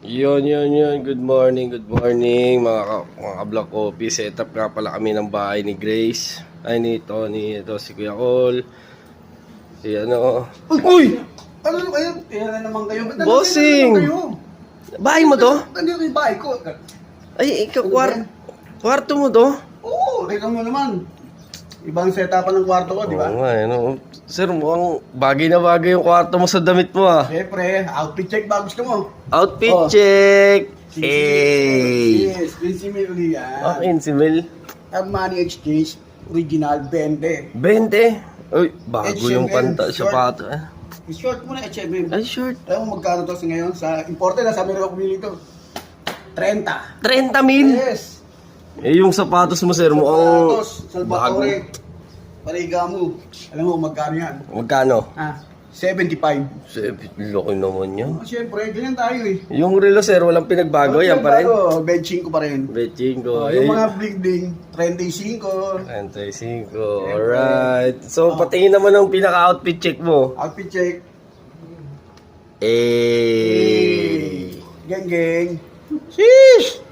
Yun. Good morning, mga ka-Black Coffee. Set up nga pala kami ng bahay ni Grace. Ay, ni Tony. Ito si Kuya Cole. Si ano. Uy! Ano kayo? Kaya na naman kayo. Ba't Bossing! Bahay mo to? Nandito yung bahay ko. Ay, ikaw, kwarto mo to? Oo, tingnan mo naman. Ibang setupan ng kwarto ko, di ba? Oo nga, ano. Sir, mukhang bagay na bagay yung kwarto mo sa damit mo ah. Siyempre, outfit check ba gusto mo? Outfit Oh. check! Hey! Yes, Vincimil yan. Okay, si Mel. Armani Exchange, original, 20. 20. Uy, bago H&M, yung short. sapato. Short mo na, H&M. Ay, short. Alam mo magkano to sa ngayon? Sa imported na, sa Amerika pumili to. 30. 30 mil? Yes. Eh, yung sapatos mo, sir, mukhang Sapatos, Salvatore. Pariga mo. Alam mo kung magkano yan? Magkano? 75. Laki naman yan. Siyempre, ganyan tayo eh. Yung relo, sir, walang pinagbago. Yan pa rin. Benching ko pa rin. Betching ko. Yung mga bling-bling, 35. 35. Alright. So, patingin naman ng pinaka-outfit check mo. Outfit check. Eh. Geng. Sheesh!